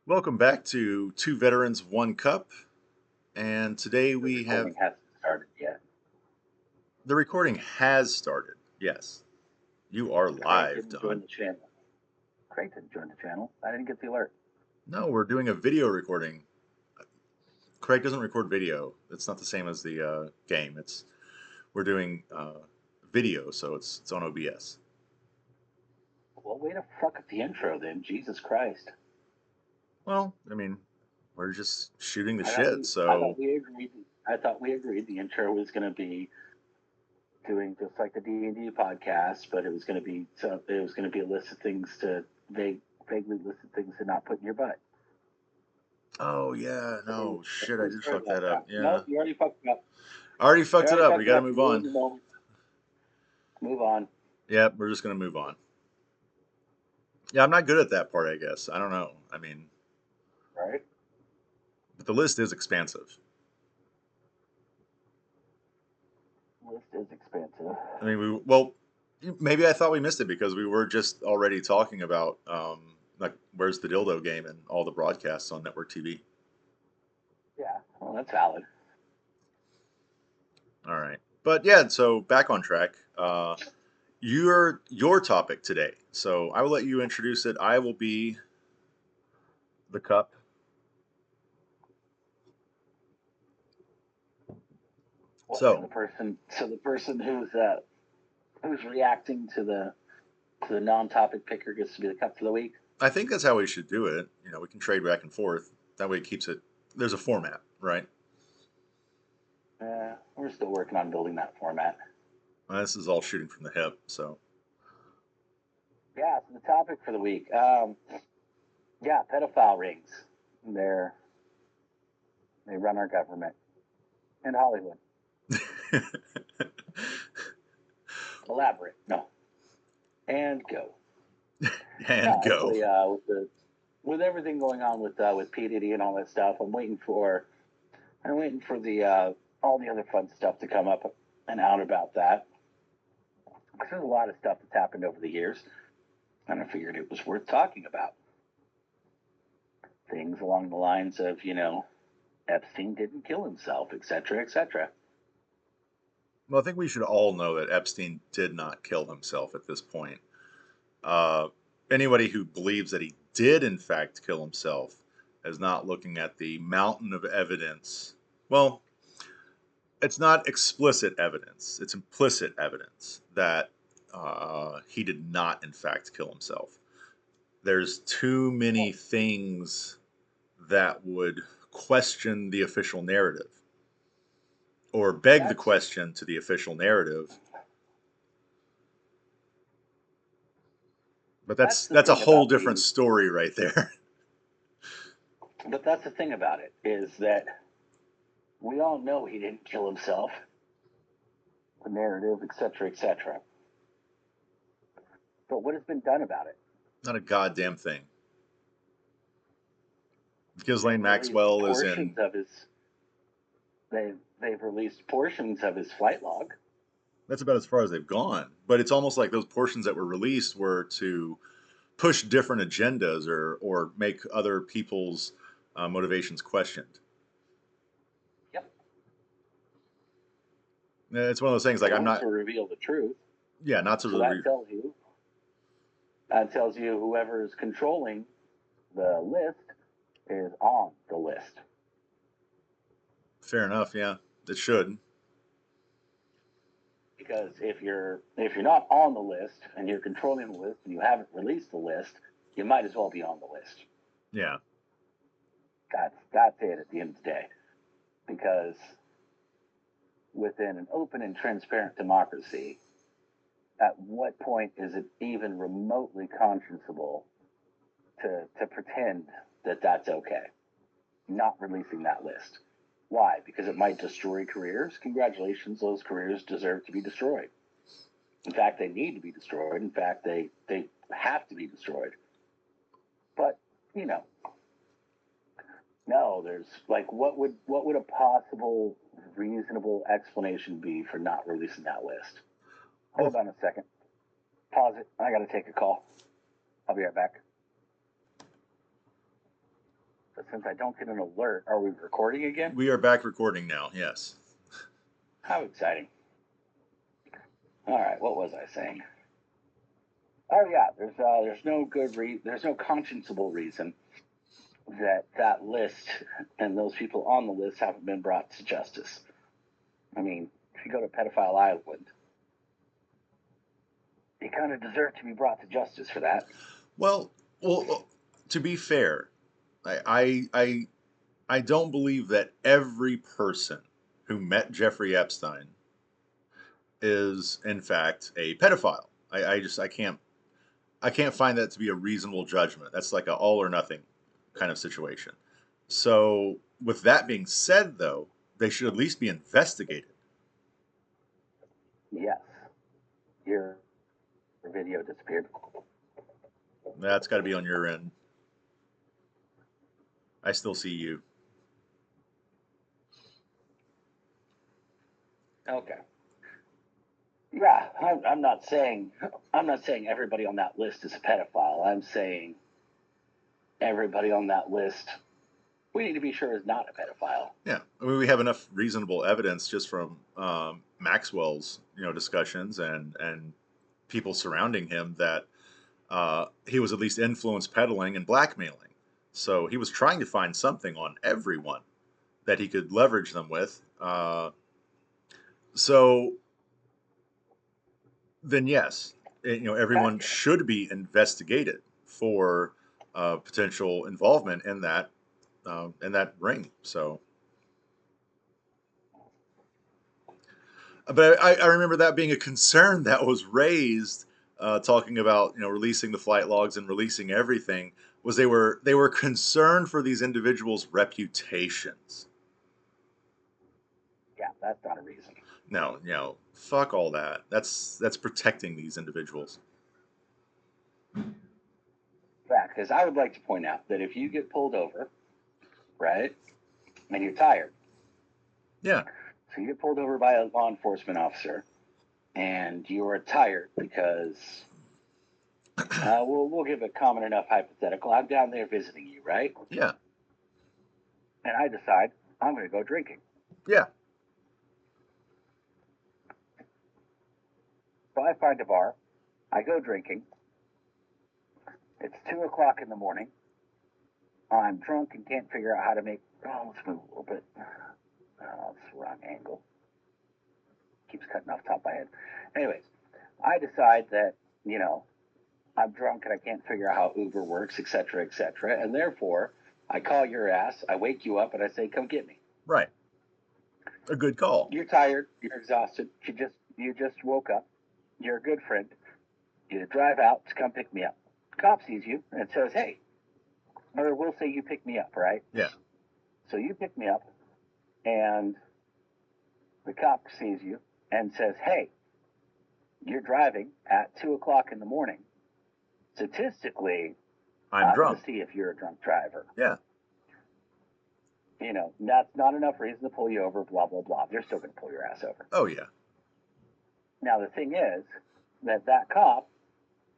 Welcome back to Two Veterans, One Cup. And today The we have recording hasn't started yet. the recording has started. Yes, you are Craig live, didn't join Don. the channel. Craig didn't join the channel. I didn't get the alert. No, we're doing a video recording. Craig doesn't record video. It's not the same as the game. We're doing video, so it's on OBS. Well, way to fuck up the intro then. Jesus Christ. Well, I mean, we're just shooting the I thought shit. we, I So thought we agreed. I thought we agreed the intro was going to be doing just like the D&D podcast, but it was going to be a list of things to vaguely list of things to not put in your butt. oh yeah, no shit, I did fuck Sorry that about up. Yeah, No, you already fucked it up. I already fucked You it already up. fucked We it got to up. move on. Move on. Yep, we're just gonna move on. Yeah, I'm not good at that part, I guess. I don't know. I mean, Right? but the list is expansive. List is expensive. I mean, maybe I thought we missed it because we were just already talking about like where's the dildo game and all the broadcasts on network TV. Yeah, well, that's valid. All right, but yeah, so back on track. Your topic today. So I will let you introduce it. I will be the cup. What, So so the person who's reacting to the non-topic picker gets to be the cup for the week. I think that's how we should do it. You know, we can trade back and forth. That way, it keeps it. There's a format, right? We're still working on building that format. Well, this is all shooting from the hip. So Yeah, so the topic for the week. Yeah, pedophile rings. They run our government and Hollywood. Elaborate, no, and go. and go. Actually, with everything going on with P Diddy and all that stuff, I'm waiting for the all the other fun stuff to come up and out about that. Because there's a lot of stuff that's happened over the years, and I figured it was worth talking about. Things along the lines of, Epstein didn't kill himself, etc., etc. Well, I think we should all know that Epstein did not kill himself at this point. Uh, Anybody who believes that he did, in fact, kill himself is not looking at the mountain of evidence. Well, it's not explicit evidence, it's implicit evidence that he did not, in fact, kill himself. There's too many things that would question the official narrative or beg the question to the official narrative. But that's a whole different story right there. But that's the thing about it, is that we all know he didn't kill himself. The narrative, etc., etc. But what has been done about it? Not a goddamn thing. Ghislaine Maxwell is in. They've released portions of his flight log. That's about as far as they've gone. But it's almost like those portions that were released were to push different agendas or make other people's motivations questioned. Yep. It's one of those things like I'm not to reveal the truth. Yeah, not to so that tells you whoever is controlling the list is on the list. Fair enough. Yeah, it should. Because if you're not on the list and you're controlling the list and you haven't released the list, you might as well be on the list. Yeah. That's it at the end of the day. Because within an open and transparent democracy, at what point is it even remotely conscionable to pretend that that's okay? Not releasing that list. Why? Because it might destroy careers? Congratulations, those careers deserve to be destroyed. In fact, they need to be destroyed. In fact, they have to be destroyed. But, no, there's like, what would a possible reasonable explanation be for not releasing that list? Hold on a second. Pause it. I got to take a call. I'll be right back. But since I don't get an alert, are we recording again? We are back recording now. Yes. How exciting. All right, what was I saying? Oh yeah, there's no there's no conscienceable reason that list and those people on the list haven't been brought to justice. I mean, if you go to Pedophile Island, you kind of deserve to be brought to justice for that. Well, to be fair, I don't believe that every person who met Jeffrey Epstein is in fact a pedophile. I can't find that to be a reasonable judgment. That's like a all or nothing kind of situation. So with that being said, though, they should at least be investigated. Yes, your video disappeared. That's got to be on your end. I still see you. Okay. Yeah, I'm not saying everybody on that list is a pedophile. I'm saying everybody on that list we need to be sure is not a pedophile. Yeah, I mean, we have enough reasonable evidence just from Maxwell's, discussions and people surrounding him that he was at least influence peddling and blackmailing. So he was trying to find something on everyone that he could leverage them with. So then, yes, everyone should be investigated for potential involvement in that ring. So. But I remember that being a concern that was raised, talking about releasing the flight logs and releasing everything. Was they were concerned for these individuals' reputations. Yeah, that's not a reason. No, fuck all that. That's protecting these individuals. Fact, because I would like to point out that if you get pulled over, right, and you're tired, Yeah. so you get pulled over by a law enforcement officer, and you are tired because we'll give a common enough hypothetical. I'm down there visiting you, right? Yeah. And I decide I'm going to go drinking. Yeah. So I find a bar. I go drinking. It's 2:00 in the morning. I'm drunk and can't figure out how to make. Oh, let's move a little bit. Oh, it's the wrong angle. Keeps cutting off the top of my head. Anyways, I decide that, I'm drunk and I can't figure out how Uber works, etc., etc. And therefore, I call your ass, I wake you up, and I say, come get me. Right. A good call. You're tired, you're exhausted, you just woke up, you're a good friend. You drive out to come pick me up. Cop sees you and says, hey, or we'll say you pick me up, right? Yeah. So you pick me up, and the cop sees you and says, hey, you're driving at 2:00 in the morning. Statistically, I'm drunk. To see if you're a drunk driver. Yeah. That's not enough reason to pull you over, blah, blah, blah. They're still going to pull your ass over. Oh, yeah. Now, the thing is that cop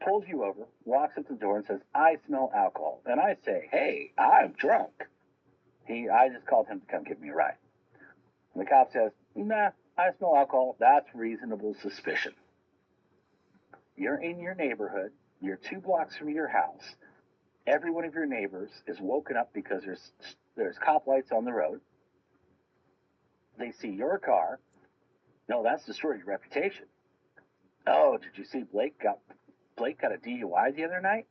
pulls you over, walks up to the door, and says, I smell alcohol. And I say, hey, I'm drunk. I just called him to come give me a ride. And the cop says, nah, I smell alcohol. That's reasonable suspicion. You're in your neighborhood. You're 2 blocks from your house. Every one of your neighbors is woken up because there's cop lights on the road. They see your car. No, that's destroyed your reputation. Oh, did you see Blake got a DUI the other night?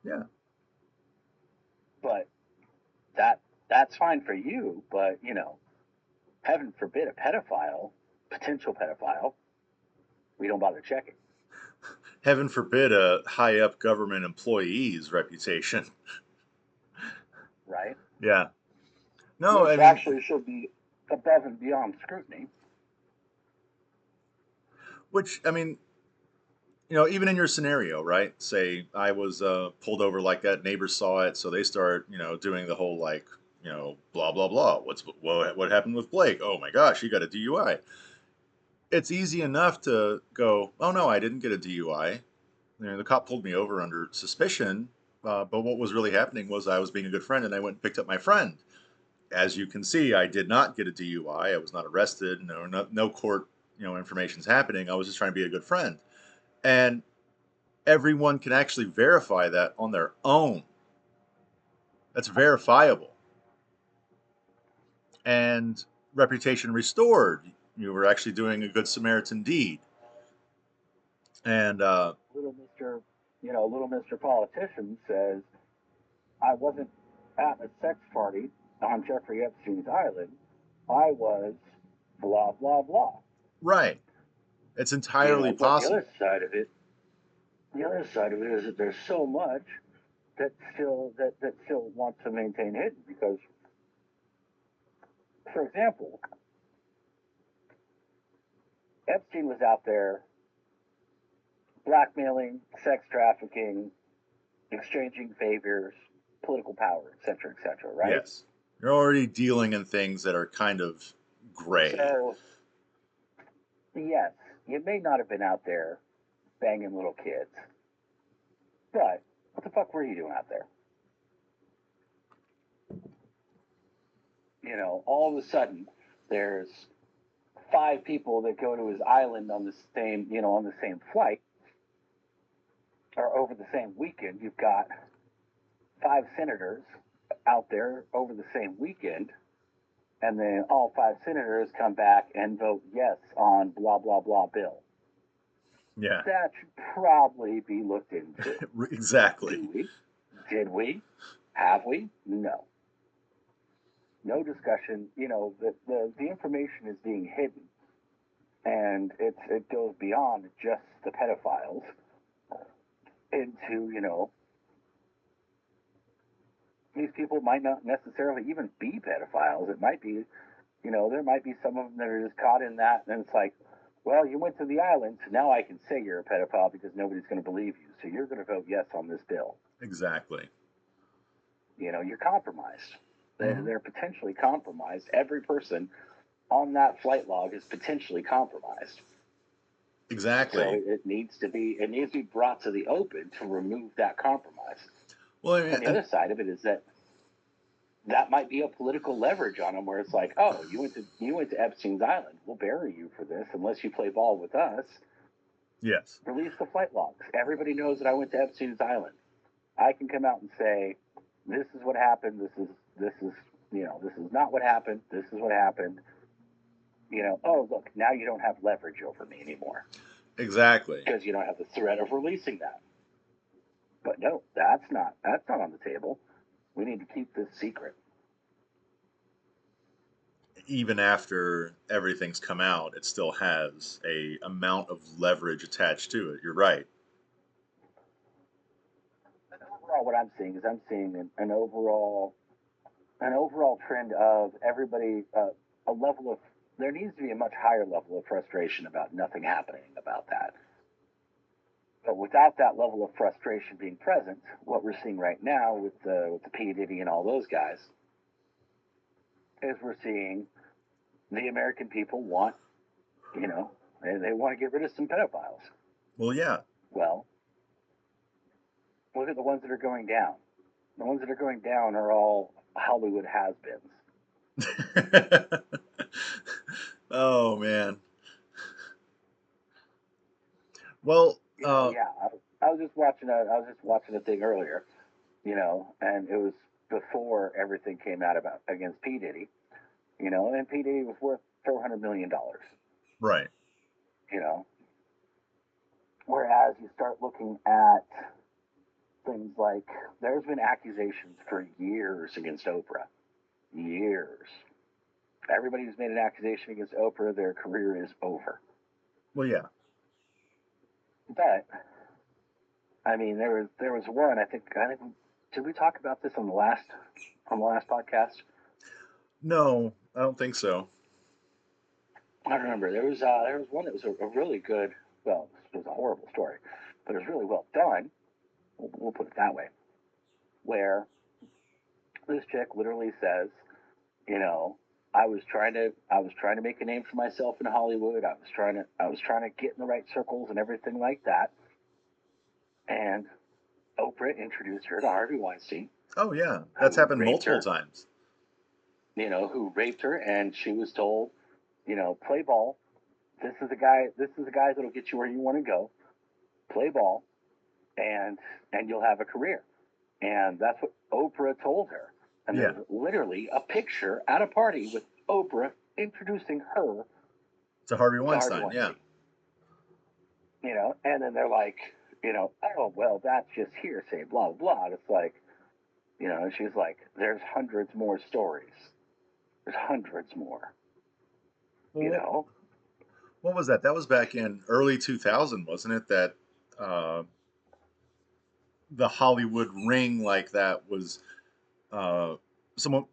Yeah. But that's fine for you, but heaven forbid a potential pedophile, we don't bother checking. Heaven forbid a high up government employee's reputation. Right? Yeah. No, Which actually should be above and beyond scrutiny. Which, even in your scenario, right? Say I was pulled over like that, neighbors saw it, so they start, doing the whole blah blah blah. What happened with Blake? Oh my gosh, he got a DUI. It's easy enough to go, oh no, I didn't get a DUI. The cop pulled me over under suspicion. But what was really happening was I was being a good friend, and I went and picked up my friend. As you can see, I did not get a DUI. I was not arrested. No court, information's happening. I was just trying to be a good friend, and everyone can actually verify that on their own. That's verifiable, and reputation restored. You were actually doing a good Samaritan deed, and Little Mister, little Mister Politician says, I wasn't at a sex party on Jeffrey Epstein's island. I was blah blah blah. right, it's entirely But the other possible. side of it, is that there's so much that still wants to maintain hidden because, for example, Epstein was out there blackmailing, sex trafficking, exchanging favors, political power, etc., right? Yes, you're already dealing in things that are kind of gray. So, yes, you may not have been out there banging little kids, but what the fuck were you doing out there? All of a sudden, there's 5 people that go to his island on the same flight, or over the same weekend. You've got 5 senators out there over the same weekend, and then all 5 senators come back and vote yes on blah blah blah bill. Yeah, That should probably be looked into. exactly. Do we? Did we? Have we? No. No discussion. The information is being hidden, and it goes beyond just the pedophiles into these people might not necessarily even be pedophiles. It might be, there might be some of them that are just caught in that, and it's like, well, you went to the island, so now I can say you're a pedophile because nobody's going to believe you. So you're going to vote yes on this bill. Exactly. You're compromised. Hmm. They're potentially compromised. Every person on that flight log is potentially compromised. So Exactly. it needs to be brought to the open to remove that compromise. Well, I mean, And the other side of it is that might be a political leverage on them, where it's like, oh, you went to Epstein's island. We'll bury you for this unless you play ball with us. yes, Release the flight logs. Everybody knows that I went to Epstein's island. I can come out and say, this is what happened. This is not what happened. This is what happened. Oh, look, now you don't have leverage over me anymore exactly. because you don't have the threat of releasing that. But no, that's not on the table. We need to keep this secret. Even after everything's come out, it still has a amount of leverage attached to it. You're right. And overall, what I'm seeing is an overall trend of everybody, a level of, there needs to be a much higher level of frustration about nothing happening about that. But without that level of frustration being present, what we're seeing right now with the P Diddy and all those guys is we're seeing the American people want, they want to get rid of some pedophiles. Well, yeah. Well, look at the ones that are going down. The ones that are going down are all Hollywood has-beens. Oh man. Well, Yeah. I was just watching a thing earlier, and it was before everything came out about against P Diddy, and P Diddy was worth $400 million, right. you know. Whereas you start looking at things like there's been accusations for years against Oprah, years. Everybody who's made an accusation against Oprah, their career is over. Well, yeah. But I mean, there was one. I think did we talk about this on the last podcast? No, I don't think so. I don't remember. There was one that was a really good. Well, it was a horrible story, but it was really well done. We'll put it that way. Where this chick literally says, you know, I was trying to make a name for myself in Hollywood. I was trying to get in the right circles and everything like that. And Oprah introduced her to Harvey Weinstein, Oh yeah, that's who happened raped multiple her, times. who raped her, and she was told, play ball. This is the guy. This is the guy that'll get you where you want to go. Play ball, and you'll have a career. And that's what Oprah told her. And Yeah, there's literally a picture at a party with Oprah introducing her to Harvey to Harvey Weinstein. Yeah, Weinstein. And then they're like, oh well, that's just hearsay, blah blah. And it's like, and she's like, there's hundreds more stories. There's hundreds more. well, You know, what was that? That was back in early 2000, wasn't it? That uh, the Hollywood ring like that was uh, someone,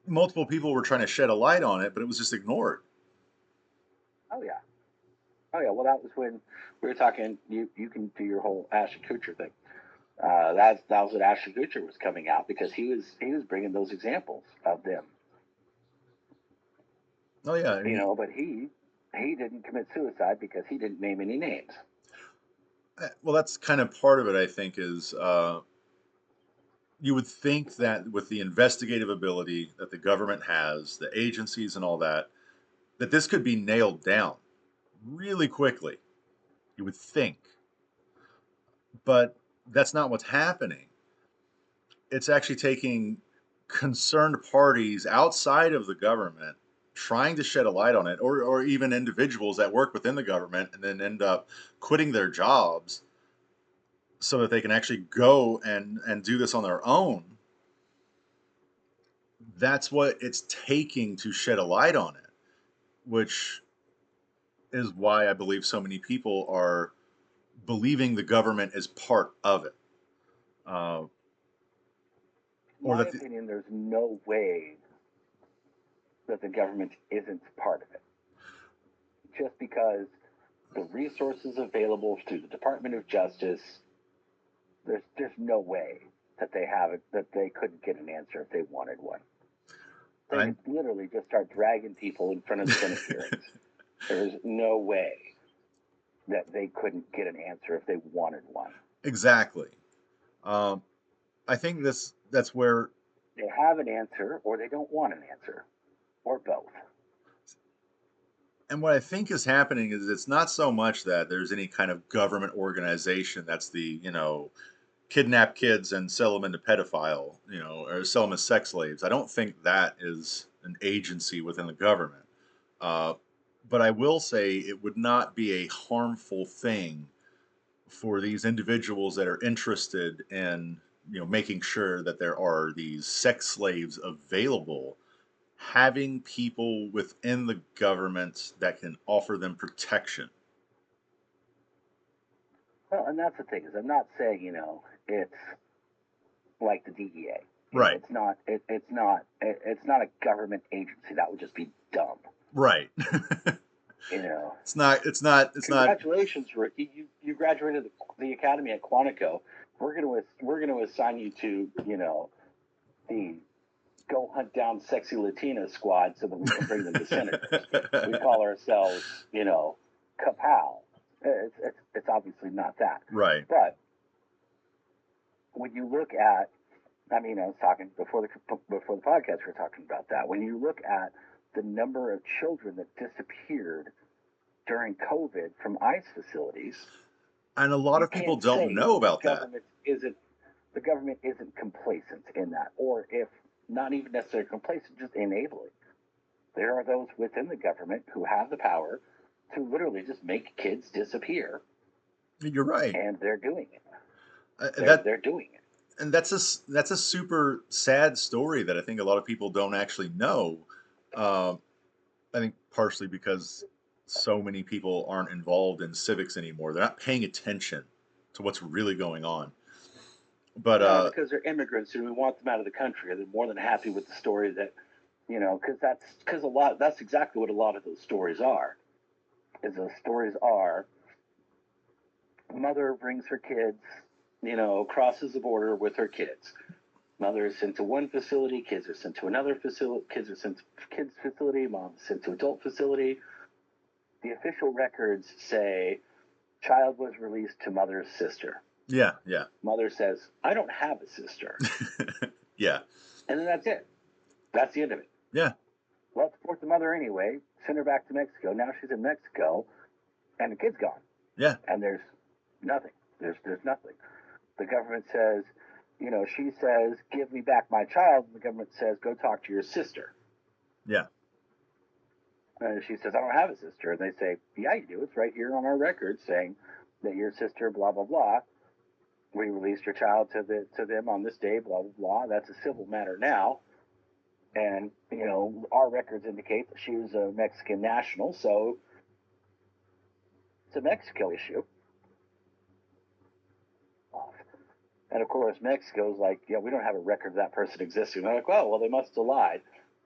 multiple people were trying to shed a light on it, but it was just ignored. oh yeah, oh yeah. Well, that was when we were talking. You can do your whole Ashton Kutcher thing. That was what Ashton Kutcher was coming out because he was bringing those examples of them. Oh yeah, I mean, But he didn't commit suicide because he didn't name any names. well, that's kind of part of it. I think is you would think that with the investigative ability that the government has, the agencies and all that, that this could be nailed down really quickly. You would think, but that's not what's happening. It's actually taking concerned parties outside of the government trying to shed a light on it, or even individuals that work within the government and then end up quitting their jobs so that they can actually go and do this on their own. That's what it's taking to shed a light on it, which is why I believe so many people are believing the government is part of it, uh, In or my that the, opinion, there's no way that the government isn't part of it. Just because the resources available through the Department of Justice, there's no way that they couldn't get an answer if they wanted one. They I could literally just start dragging people in front of the Senate hearings. There's no way that they couldn't get an answer if they wanted one. exactly. Um, I think that's where, They have an answer or they don't want an answer or both. and what I think is happening is it's not so much that there's any kind of government organization that's the kidnap kids and sell them into pedophile, or sell them as sex slaves. I don't think that is an agency within the government. Uh, but I will say it would not be a harmful thing for these individuals that are interested in making sure that there are these sex slaves available, having people within the government that can offer them protection. Well, and that's the thing is I'm not saying it's like the DEA. Right. It's not a government agency. That would just be dumb. Right. You know, it's not. Congratulations, rookie. You graduated the academy at Quantico. We're gonna assign you to the go hunt down sexy Latina squad so that we can bring them to senators. We call ourselves Kapow. It's obviously not that, Right. but when you look at, I mean, I was talking before the podcast. We were talking about that. When you look at the number of children that disappeared during COVID from ICE facilities, And a lot you of people can't don't say know that about that. the government isn't complacent in that, or if not even necessarily complacent, just enabling. There are those within the government who have the power to literally just make kids disappear, You're right. and they're doing it. That They're doing it. and that's a super sad story that I think a lot of people don't actually know. Um, I think partially because so many people aren't involved in civics anymore. They're not paying attention to what's really going on. But No, because they're immigrants and we want them out of the country. They're more than happy with the story that, because that's exactly what a lot of those stories are. Is those stories are mother brings her kids, crosses the border with her kids. Mother is sent to one facility, kids are sent to another facility, kids are sent to kids facility, mom is sent to adult facility. The official records say child was released to mother's sister. Yeah, yeah. Mother says, I don't have a sister. Yeah. And then that's it. That's the end of it. Yeah. Let's deport the mother anyway, send her back to Mexico. Now she's in Mexico, and the kid's gone. Yeah. And there's nothing. There's nothing. The government says, she says, give me back my child. And the government says, go talk to your sister. Yeah. And she says, I don't have a sister. And they say, yeah, you do. It's right here on our record saying that your sister, blah, blah, blah. We released your child to them on this day, blah, blah, blah. That's a civil matter now. And, our records indicate that she was a Mexican national. So it's a Mexico issue. And of course, Mexico's like, yeah, we don't have a record of that person existing. They're like, well, they must have lied.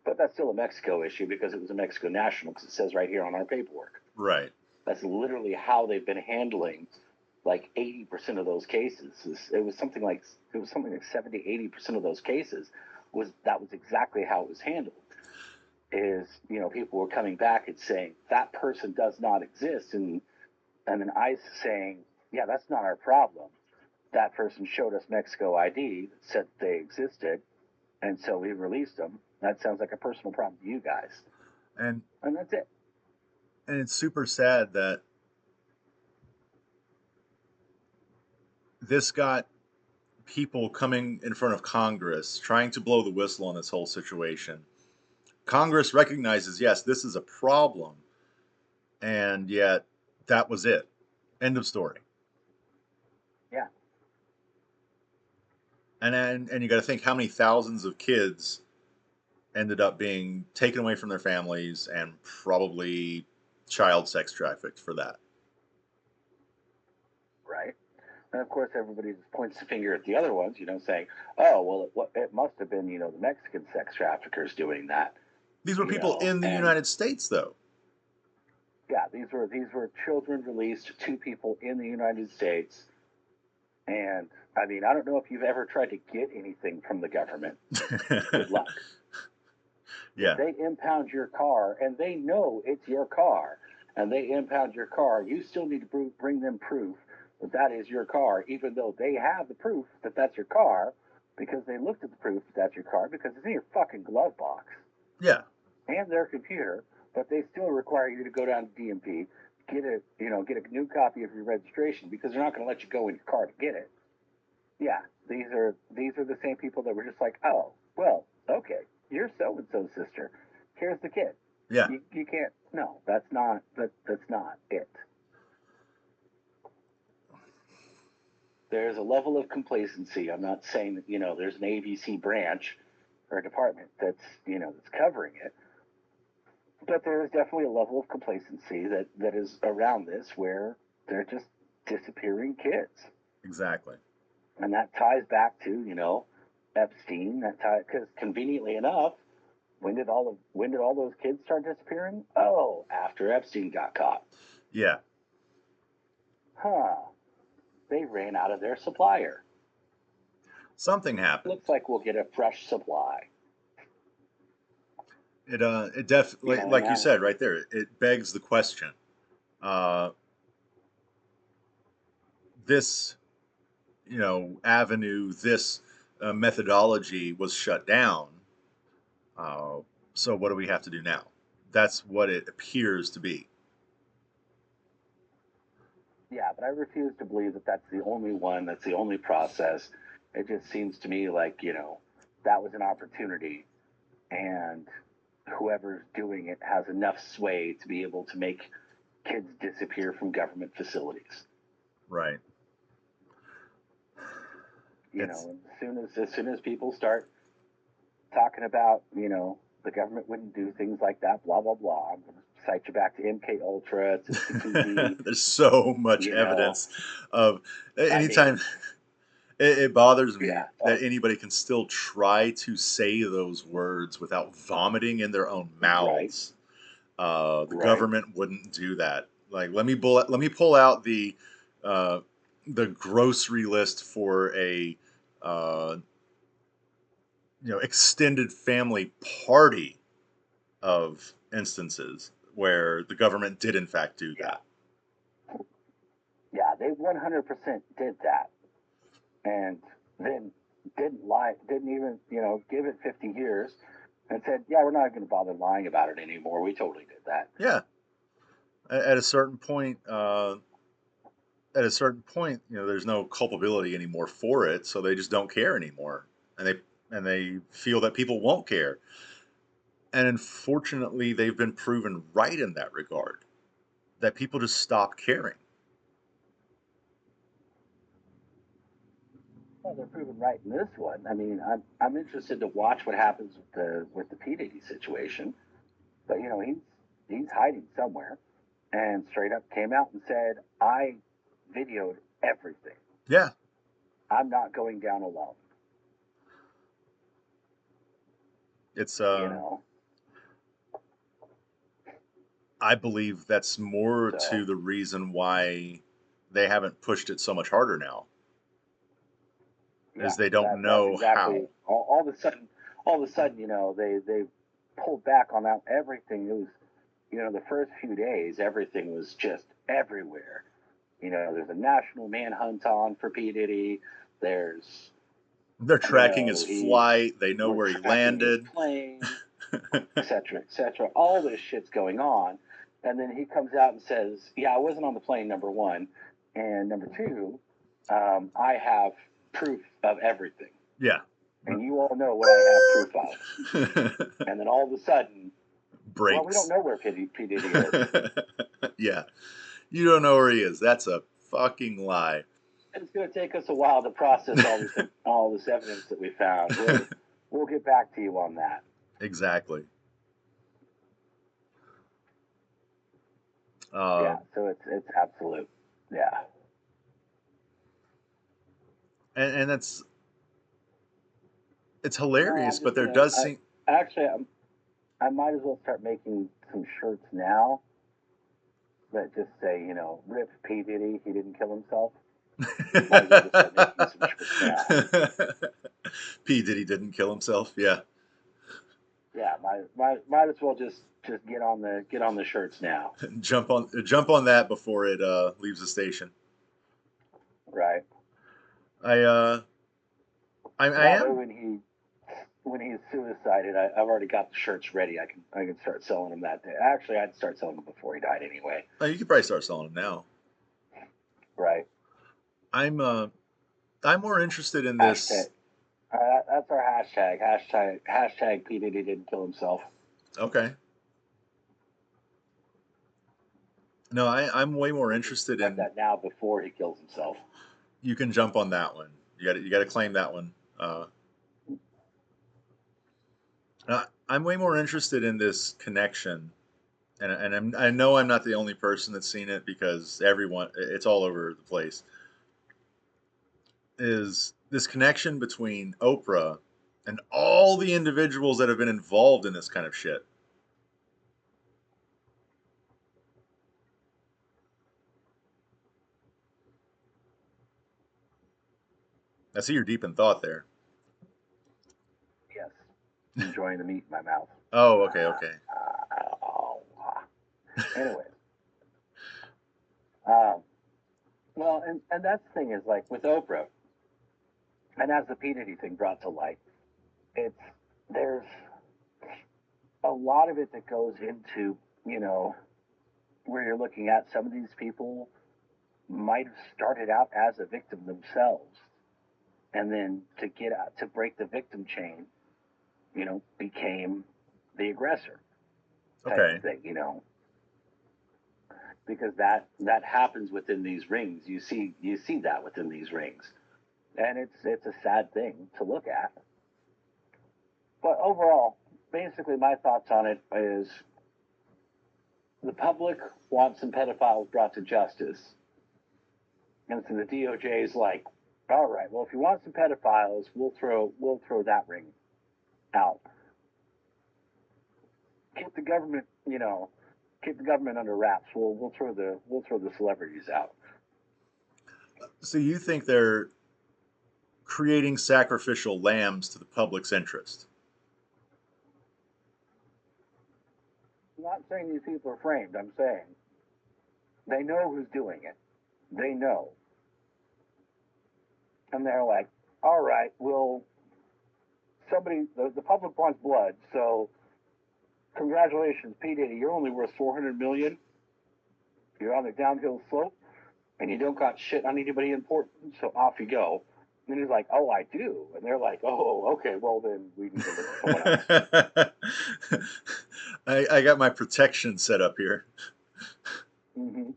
But that's still a Mexico issue because it was a Mexico national, because it says right here on our paperwork. Right. That's literally how they've been handling like 80% of those cases. It was something like 70, 80% of those cases was exactly how it was handled. Is, people were coming back and saying that person does not exist, and then ICE saying, yeah, that's not our problem. That person showed us Mexico ID that said they existed, and so we released them. That sounds like a personal problem to you guys. And that's it. And it's super sad that this got people coming in front of Congress trying to blow the whistle on this whole situation. Congress recognizes, yes, this is a problem, and yet that was it. End of story. Yeah. And you got to think how many thousands of kids ended up being taken away from their families and probably child sex trafficked for that. Right. And of course, everybody just points the finger at the other ones, saying, "Oh, well, it must have been, the Mexican sex traffickers doing that." These were people in the United States, though. Yeah, these were children released to people in the United States. And I mean, I don't know if you've ever tried to get anything from the government. Good luck. Yeah. If they impound your car and they know it's your car, and they impound your car, you still need to bring them proof that is your car, even though they have the proof that that's your car, because they looked at the proof that that's your car, because it's in your fucking glove box. Yeah. And their computer, but they still require you to go down to DMP, get a new copy of your registration, because they're not going to let you go in your car to get it. Yeah, these are the same people that were just like, oh, well, okay, you're so and so's sister. Here's the kid. Yeah. You can't. No, that's not it. There's a level of complacency. I'm not saying that there's an ABC branch or a department that's that's covering it, but there is definitely a level of complacency that is around this, where they're just disappearing kids. Exactly. And that ties back to Epstein. Because conveniently enough, when did all those kids start disappearing? Oh, after Epstein got caught. Yeah. Huh. They ran out of their supplier. Something happened. Looks like we'll get a fresh supply. It definitely, like you said right there, it begs the question. This, avenue, this methodology was shut down. So what do we have to do now? That's what it appears to be. Yeah, but I refuse to believe that that's the only one. That's the only process. It just seems to me like that was an opportunity, and whoever's doing it has enough sway to be able to make kids disappear from government facilities. Right. As soon as people start talking about, the government wouldn't do things like that, blah blah blah. I'm going to cite you back to MK Ultra. There's so much evidence of anytime. It bothers me that anybody can still try to say those words without vomiting in their own mouths. Right. The government wouldn't do that. Like, let me pull out the grocery list for a extended family party of instances where the government did in fact do that. Yeah, they 100% did that. and then didn't even, give it 50 years and said, yeah, we're not going to bother lying about it anymore. We totally did that. Yeah. At a certain point, there's no culpability anymore for it, so they just don't care anymore, and they feel that people won't care. And unfortunately, they've been proven right in that regard. That people just stop caring. Well, they're proven right in this one. I mean, I'm interested to watch what happens with the P Diddy situation, but he's hiding somewhere, and straight up came out and said, I videoed everything. Yeah. I'm not going down alone. It's You know. I believe that's more So to the reason why they haven't pushed it so much harder now. yeah, Is they don't that's know exactly. how. All of a sudden, they pulled back on that everything. It was, the first few days, everything was just everywhere. There's a national manhunt on for P Diddy. There's, They're tracking his he's flight. They know we're where he tracking his landed. plane, etc., etc. All this shit's going on, and then he comes out and says, "Yeah, I wasn't on the plane. Number one, and number two, I have proof of everything, Yeah. and you all know what I have proof of." And then all of a sudden, well, we don't Breaks. know where P Diddy is. Yeah. You don't know where he is. That's a fucking lie. It's going to take us a while to process all this evidence that we found. We'll get back to you on that. Exactly. Yeah, so it's absolute. Yeah. And it's No, hilarious, I'm but just there gonna. does seem. Actually, I might as well start making some shirts now that just say, "Rip P Diddy, he didn't kill himself." Might as well just start making some shirts now. P Diddy didn't kill himself. Yeah. Yeah, might as well just get on the shirts now. Jump on that before it leaves the station. Right. I I That way, am. when he's suicided, I've already got the shirts ready. I can start selling them that day. Actually, I'd start selling them before he died anyway. Oh, you could probably start selling them now. Right. I'm I'm more interested in Hashtag. this. That's our hashtag. Hashtag P Diddy didn't kill himself. Okay. No, I'm way more We need to interested start in. that now before he kills himself. You can jump on that one. You got to claim that one. I'm way more interested in this connection, I know I'm not the only person that's seen it because it's all over the place. Is this connection between Oprah and all the individuals that have been involved in this kind of shit? I see you're deep in thought there. Yes. Enjoying the meat in my mouth. Oh, okay, okay. Anyways. Um, well, and that's the thing is like with Oprah, and as the P Diddy thing brought to light, it's there's a lot of it that goes into where you're looking at some of these people might have started out as a victim themselves, and then to get out to break the victim chain, became the aggressor type of Okay. thing, because that happens within these rings. You see that within these rings, and it's a sad thing to look at. But overall, basically, my thoughts on it is the public wants some pedophiles brought to justice, and so the DOJ is like, all right, well, if you want some pedophiles, we'll throw that ring out. Keep the government, keep the government under wraps. We'll throw the celebrities out. So you think they're creating sacrificial lambs to the public's interest? I'm not saying these people are framed. I'm saying they know who's doing it. They know. And they're like, all right, well, the public wants blood, so congratulations, P. Diddy, you're only worth 400 million. You're on the downhill slope, and you don't got shit on anybody important, so off you go. And he's like, oh, I do. And they're like, oh, okay, well, then we need to look at someone else. I got my protection set up here. Mm-hmm.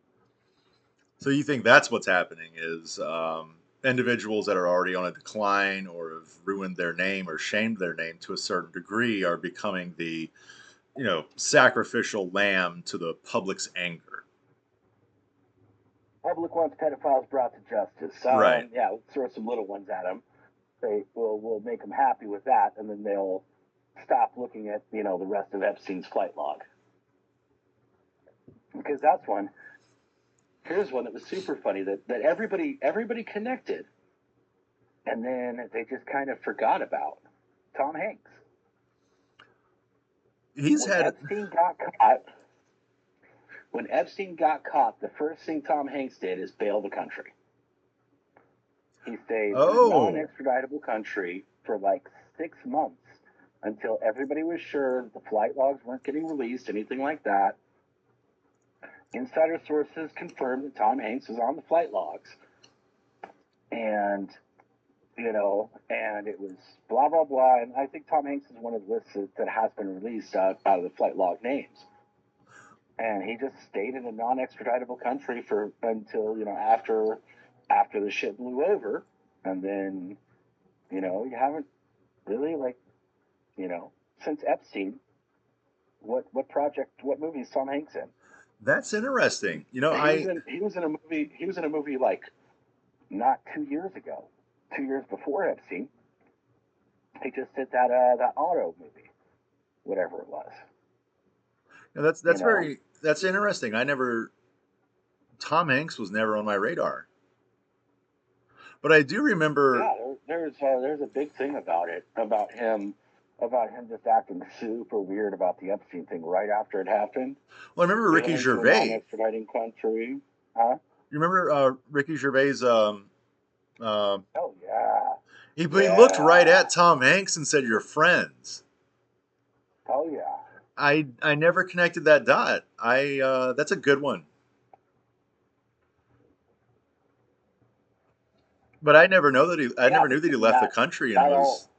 So you think that's what's happening is individuals that are already on a decline or have ruined their name or shamed their name to a certain degree are becoming the, sacrificial lamb to the public's anger. Public wants pedophiles brought to justice. Right. Yeah, we'll throw some little ones at them. We'll make them happy with that, and then they'll stop looking at the rest of Epstein's flight log, because that's one. Here's one that was super funny that everybody connected, and then they just kind of forgot about Tom Hanks. He's When had. Epstein got caught, when Epstein got caught, the first thing Tom Hanks did is bail the country. He stayed in a Oh. non-extraditable country for like 6 months until everybody was sure that the flight logs weren't getting released, anything like that. Insider sources confirmed that Tom Hanks was on the flight logs, and and it was blah blah blah. And I think Tom Hanks is one of the lists that has been released out of the flight log names. And he just stayed in a non-extraditable country for until after the shit blew over, and then you haven't really since Epstein. What movie is Tom Hanks in? That's interesting. He was in a movie like not 2 years ago, 2 years before Epstein. He just did that auto movie, whatever it was. That's that's interesting. Tom Hanks was never on my radar, but I do remember. Yeah, there's a big thing about him just acting super weird about the Epstein thing right after it happened. Well, I remember Ricky Bailing to a Gervais. non-extraditing country, huh? You remember Ricky Gervais? Uh, Oh yeah, he looked right yeah. at Tom Hanks and said, "You're friends." Oh yeah. I never connected that dot. I That's a good one, but I Yeah, never knew that he and left the that country and that was. all.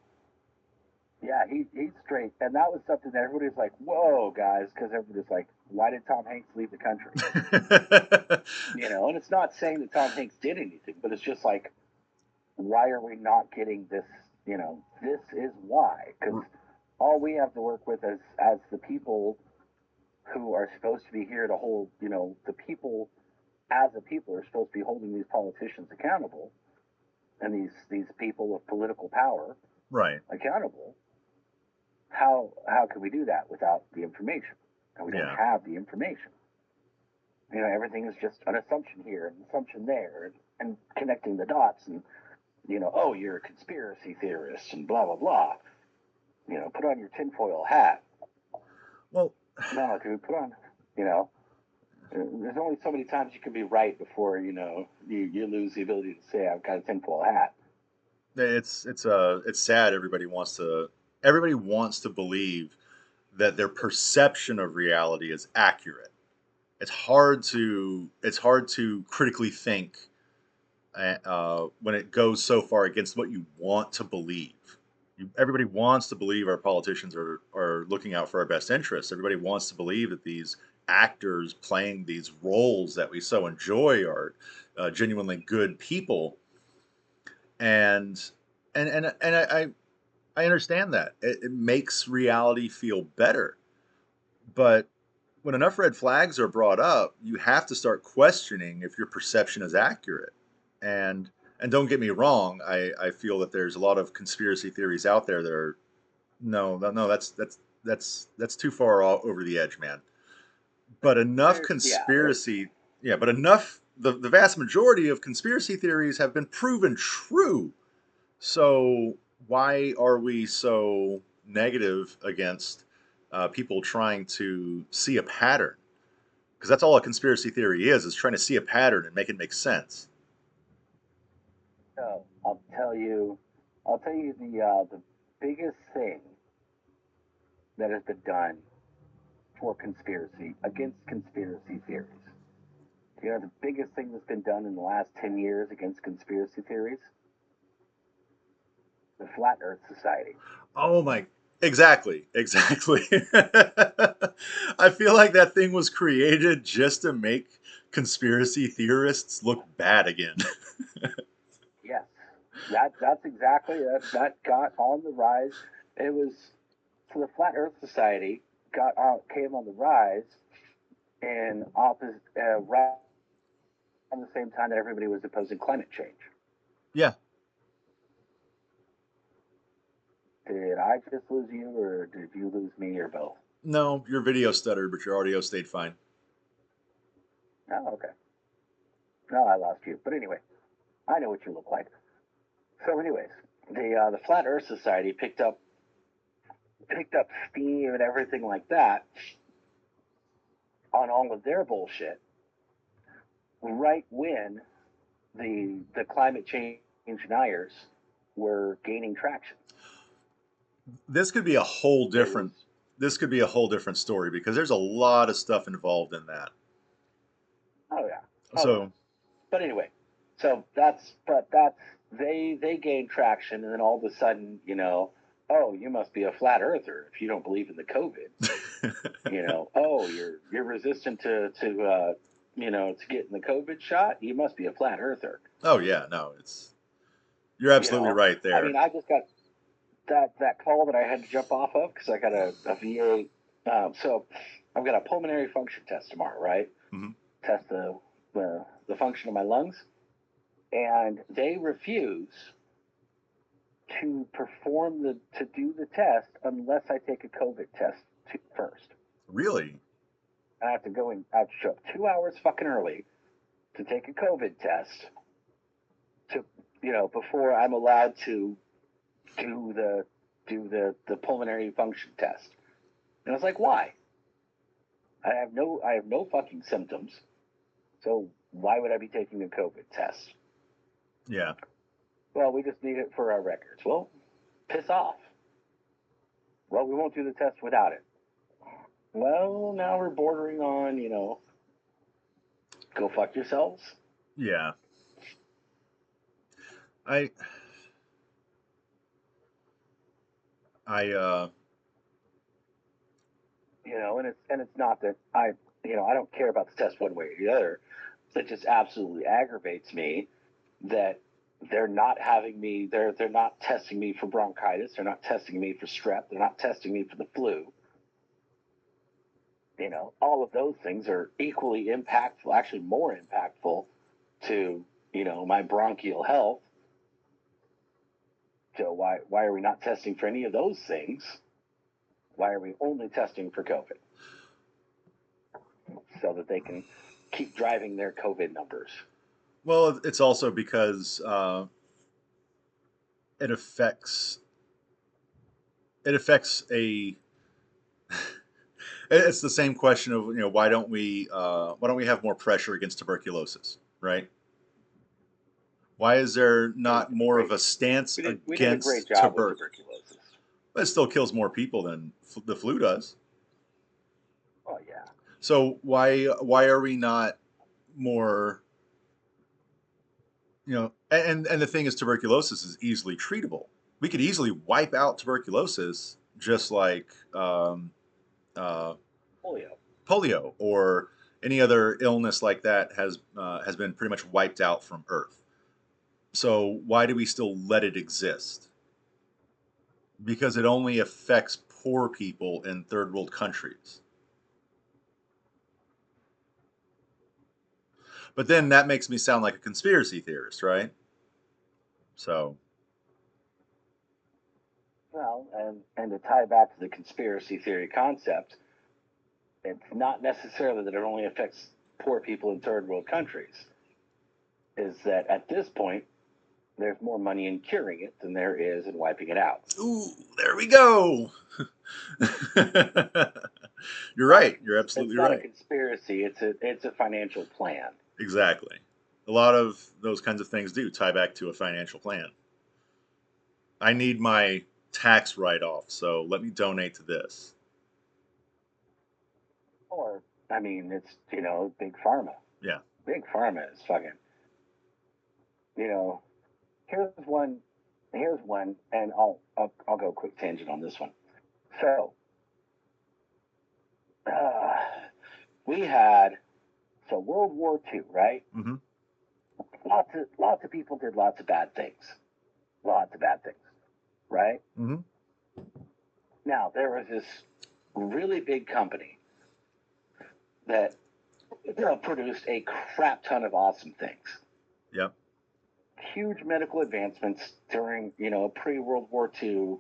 Yeah, he's straight, and that was something that everybody's like, "Whoa, guys," because everybody's like, "Why did Tom Hanks leave the country?" And it's not saying that Tom Hanks did anything, but it's just like, why are we not getting this? This is why, because all we have to work with as the people who are supposed to be here to hold, the people as a people are supposed to be holding these politicians accountable, and these people of political power Right. accountable. How can we do that without the information? And we don't Yeah. have the information. Everything is just an assumption here, an assumption there, and connecting the dots, and oh, you're a conspiracy theorist, and blah blah blah. Put on your tinfoil hat. Well, No, dude, put on. You know, there's only so many times you can be right before you lose the ability to say I've got a tinfoil hat. it's sad. Everybody wants to believe that their perception of reality is accurate. It's hard to critically think when it goes so far against what you want to believe. Everybody wants to believe our politicians are looking out for our best interests. Everybody wants to believe that these actors playing these roles that we so enjoy are genuinely good people. And I understand that it makes reality feel better, but when enough red flags are brought up, you have to start questioning if your perception is accurate. And don't get me wrong, I feel that there's a lot of conspiracy theories out there that are no, that's too far over the edge, man. But enough There, conspiracy, yeah, but enough the vast majority of conspiracy theories have been proven true. So why are we so negative against people trying to see a pattern? Because that's all a conspiracy theory is trying to see a pattern and make it make sense. no. I'll tell you, the biggest thing that has been done for conspiracy against conspiracy theories. You know, the biggest thing that's been done in the last 10 years against conspiracy theories, the Flat Earth Society. Oh my, exactly, exactly. I feel like that thing was created just to make conspiracy theorists look bad again. Yes, that's exactly that got on the rise. It was so the Flat Earth Society came on the rise in opposite right around the same time that everybody was opposing climate change. Yeah. Did I just lose you, or did you lose me, or both? No, your video stuttered, but your audio stayed fine. Oh, okay. No, I lost you. But anyway, I know what you look like. So, anyways, the Flat Earth Society picked up steam and everything like that on all of their bullshit right when the climate change deniers were gaining traction. This could be a whole It was different. This could be a whole different story because there's a lot of stuff involved in that. oh yeah, oh yeah. So But anyway, so that's they gained traction, and then all of a sudden, oh, you must be a flat earther if you don't believe in the COVID. Oh, you're resistant to getting the COVID shot. You must be a flat earther. oh yeah, no, it's you're You absolutely know, right I there. mean, I just got that call that I had to jump off of because I got a VA. So I've got a pulmonary function test tomorrow, right? Hmm. Test the function of my lungs, and they refuse to do the test unless I take a COVID test first. Really? I have to go in. I have to show up 2 hours fucking early to take a COVID test to before I'm allowed to do the pulmonary function test. And I was like, why? I have no fucking symptoms. So why would I be taking a COVID test? Yeah. Well, we just need it for our records. Well, piss off. Well, we won't do the test without it. Well, now we're bordering on, go fuck yourselves. Yeah. I I And it's not that I don't care about the test one way or the other. It just absolutely aggravates me that they're not having me. They're not testing me for bronchitis. They're not testing me for strep. They're not testing me for the flu. All of those things are equally impactful, actually more impactful to my bronchial health. So why are we not testing for any of those things? Why are we only testing for COVID? So that they can keep driving their COVID numbers. well, it's also because it affects it affects a it's the same question of why don't we have more pressure against tuberculosis, right? Why is there Yeah, not more of a stance we did a great against job with tuberculosis? tuberculosis. It still kills more people than the flu does. Oh yeah. So why are we not more, and the thing is tuberculosis is easily treatable. We could easily wipe out tuberculosis just like uh, Polio. polio or any other illness like that has been pretty much wiped out from Earth. So why do we still let it exist? Because it only affects poor people in third world countries. But then that makes me sound like a conspiracy theorist, right? So Well, and to tie back to the conspiracy theory concept, it's not necessarily that it only affects poor people in third world countries. Is that at this point there's more money in curing it than there is in wiping it out. ooh, there we go. You're Not a right. You're it's absolutely not a right. conspiracy. It's a financial plan. Exactly. A lot of those kinds of things do tie back to a financial plan. I need my tax write off, so let me donate to this. Or, I mean, it's, big pharma. Yeah. Big pharma is fucking, you know, here's one, and I'll go quick tangent on this one. So, uh, we had, so World War II, right? Mm-hmm. Lots of people did lots of bad things. Lots of bad things, right? Mm-hmm. Now, there was this really big company that produced a crap ton of awesome things. Yep. Huge medical advancements during, pre-World War II,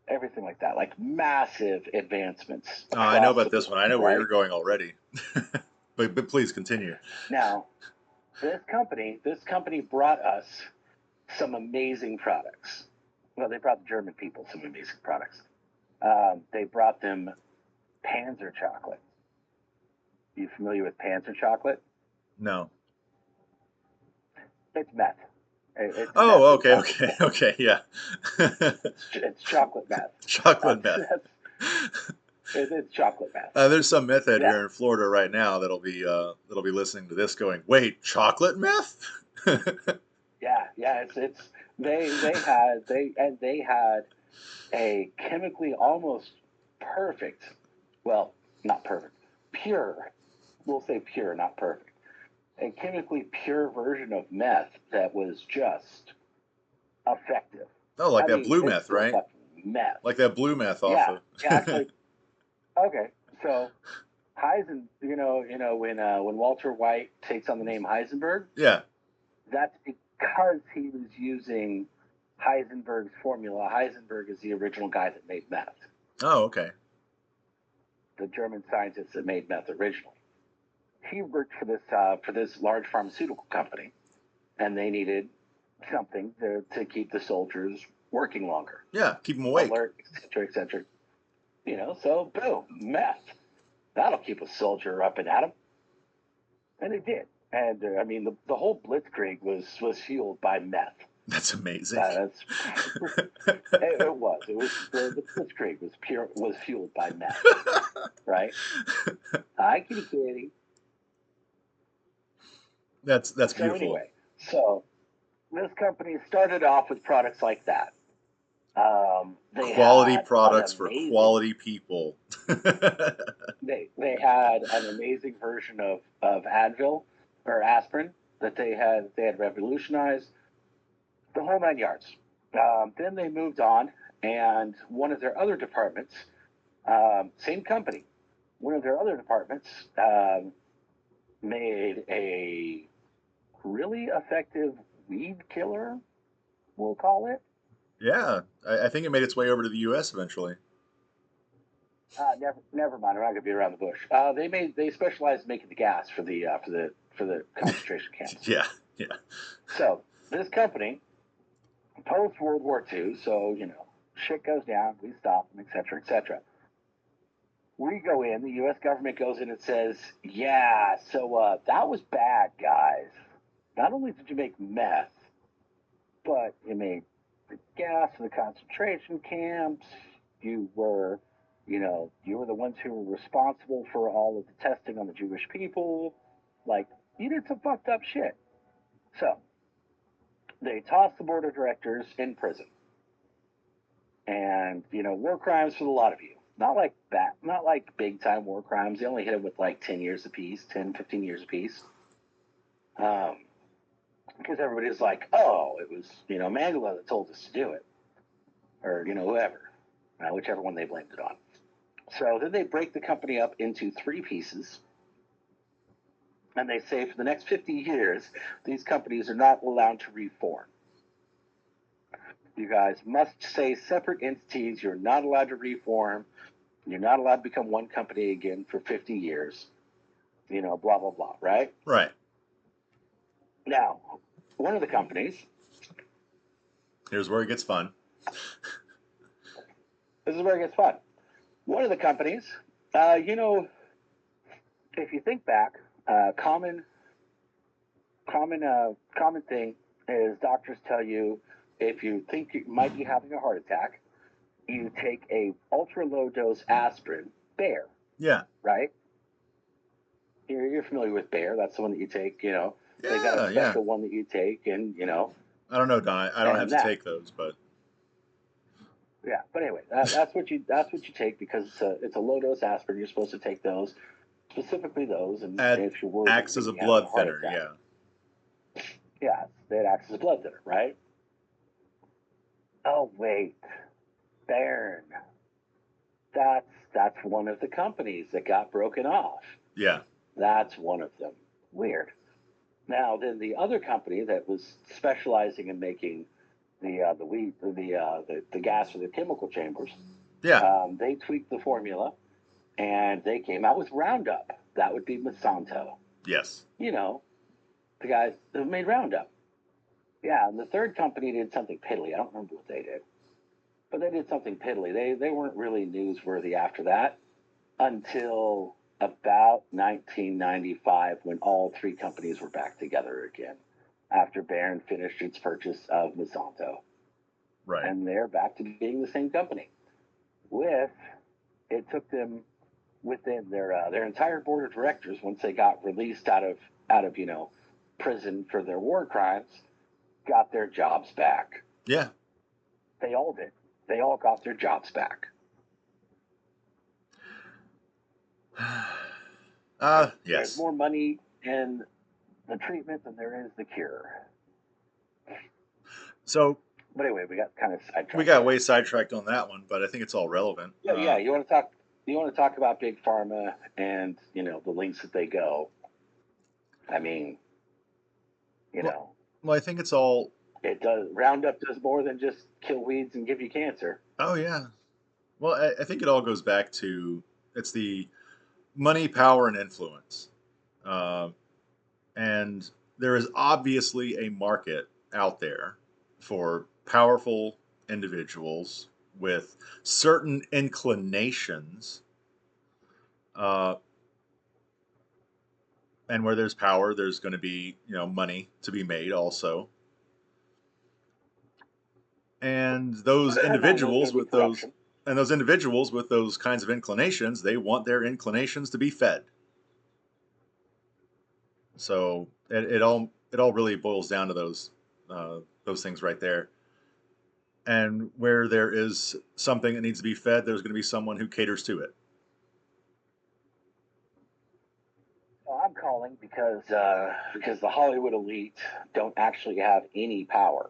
everything like that, like massive advancements I know across the about this one. board, I know where you're right? going already. But please continue. Now, this company brought us some amazing products. Well, they brought the German people some amazing products. They brought them Panzer chocolate. You familiar with Panzer chocolate? No. It's meth. It's meth Oh, in okay, chocolate okay, form. okay, yeah. It's chocolate meth. Chocolate That's meth. that's it's chocolate meth. There's some meth head Yeah, here in Florida right now that'll be listening to this, going, "Wait, chocolate meth?" yeah. It's they had a chemically almost perfect, well, not perfect, pure. We'll say pure, not perfect. A chemically pure version of meth that was just effective. Oh, like I that mean, blue it's meth, still right? fucking meth. Like that blue meth off Yeah, of. yeah. Actually, okay. So when Walter White takes on the name Heisenberg, Yeah. that's because he was using Heisenberg's formula. Heisenberg is the original guy that made meth, Oh, okay. the German scientist that made meth originally. He worked for this large pharmaceutical company, and they needed something to keep the soldiers working longer, Yeah, keep them awake. alert, etc., etc. So boom, meth. That'll keep a soldier up and at 'em, and it did. And I mean, the whole Blitzkrieg was fueled by meth. That's amazing. That's it was. It was the Blitzkrieg was fueled by meth, right? Hi, kitty kitty. That's So beautiful. anyway, so this company started off with products like that. They Quality had an products for amazing quality people. they had an amazing version of Advil or aspirin that they had revolutionized the whole 9 yards. Then they moved on, and one of their other departments, same company, one of their other departments made a really effective weed killer, we'll call it. Yeah, I think it made its way over to the U.S. eventually. Never mind. I'm not gonna be around the bush. They specialized in making the gas for the concentration camps. Yeah, yeah. So this company, post World War II, so shit goes down, we stop them, etc., etc. We go in, the U.S. government goes in and says, yeah, so that was bad, guys. Not only did you make meth, but you made the gas for the concentration camps. You were, you were the ones who were responsible for all of the testing on the Jewish people. Like, you did some fucked up shit. So they tossed the board of directors in prison. And, war crimes for a lot of you. Not like that, not like big time war crimes. They only hit them with like 10 years apiece, 10, 15 years apiece. Because everybody's like, oh, it was, Mangala that told us to do it. Or, whoever, whichever one they blamed it on. So then they break the company up into three pieces. And they say for the next 50 years, these companies are not allowed to reform. You guys must stay separate entities. You're not allowed to reform. You're not allowed to become one company again for 50 years. Blah, blah, blah, right? Right. Now, one of the companies, Here's where it gets fun. this is where it gets fun. One of the companies, if you think back, common Common thing is doctors tell you if you think you might be having a heart attack, you take a ultra low dose aspirin, Bayer, Yeah. right? You're familiar with Bayer. That's the one that you take. They've got a Yeah. Yeah. special one that you take, and I don't know, Don. I don't have and to that. take those, but Yeah, but anyway, that's what you take because it's a low dose aspirin. You're supposed to take those, specifically those, and it if you're worried that acts you're as going a to be having a blood heart thinner. attack, Yeah. yeah, it acts as a blood thinner, right? Oh wait, Bairn. That's one of the companies that got broken off. Yeah. That's one of them. Weird. Now then, the other company that was specializing in making the weed the gas for the chemical chambers, Yeah. they tweaked the formula and they came out with Roundup. That would be Monsanto. Yes. You know, the guys who made Roundup. Yeah, and the third company did something piddly. I don't remember what they did, but they did something piddly. They weren't really newsworthy after that until about 1995 when all three companies were back together again after Barron finished its purchase of Monsanto. Right. And they're back to being the same company. With it took them within their entire board of directors once they got released out of prison for their war crimes, got their jobs back. Yeah. They all did. They all got their jobs back. There's Yes. more money in the treatment than there is the cure. So But anyway, we got kind of we sidetracked got there. way sidetracked on that one, but I think it's all relevant. Yeah, yeah. You want to talk? You want to talk about big pharma and the lengths that they go? I mean, you Well, know, well, I think it's all. it does. Roundup does more than just kill weeds and give you cancer. Oh yeah. Well, I think it all goes back to it's the money, power, and influence, uh, and there is obviously a market out there for powerful individuals with certain inclinations, uh, and where there's power, there's going to be money to be made also, and those And there's going individuals to be with those corruption. and those individuals with those kinds of inclinations, they want their inclinations to be fed. So it all really boils down to those things right there. And where there is something that needs to be fed, there's going to be someone who caters to it. Well, I'm calling because the Hollywood elite don't actually have any power.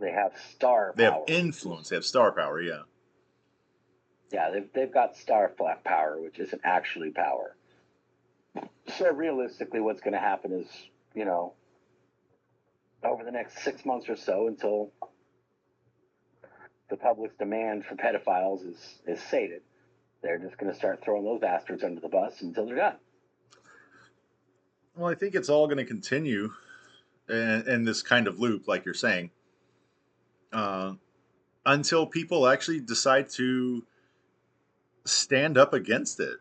They have star They have power, which is influence. They have star power. Yeah. yeah, they've got star power, which isn't actually power. So realistically, what's going to happen is, you know, over the next 6 months or so, until the public's demand for pedophiles is sated, they're just going to start throwing those bastards under the bus until they're done. Well, I think it's all going to continue in this kind of loop, like you're saying, uh, until people actually decide to stand up against it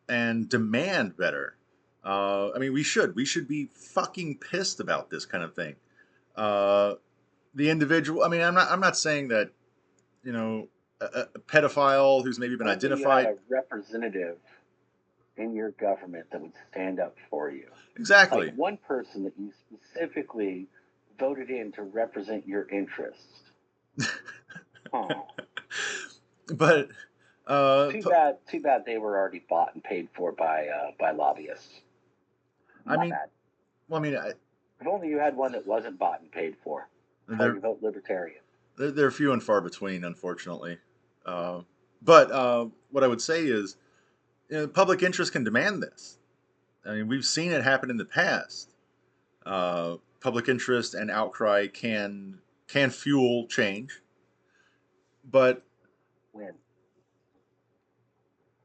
and demand better. I mean, we should be fucking pissed about this kind of thing. Uh, the individual. I mean, I'm not saying that a pedophile who's maybe been Only you had identified. a representative in your government that would stand up for you. Like Exactly. one person that you specifically voted in to represent your interests. Oh, But too bad. Too bad they were already bought and paid for by lobbyists. I My mean, bad. well, I mean, If only you had one that wasn't bought and paid for before they're you vote libertarian. they're few and far between, unfortunately. Uh, but what I would say is, public interest can demand this. I mean, we've seen it happen in the past. Public interest and outcry can fuel change, but When?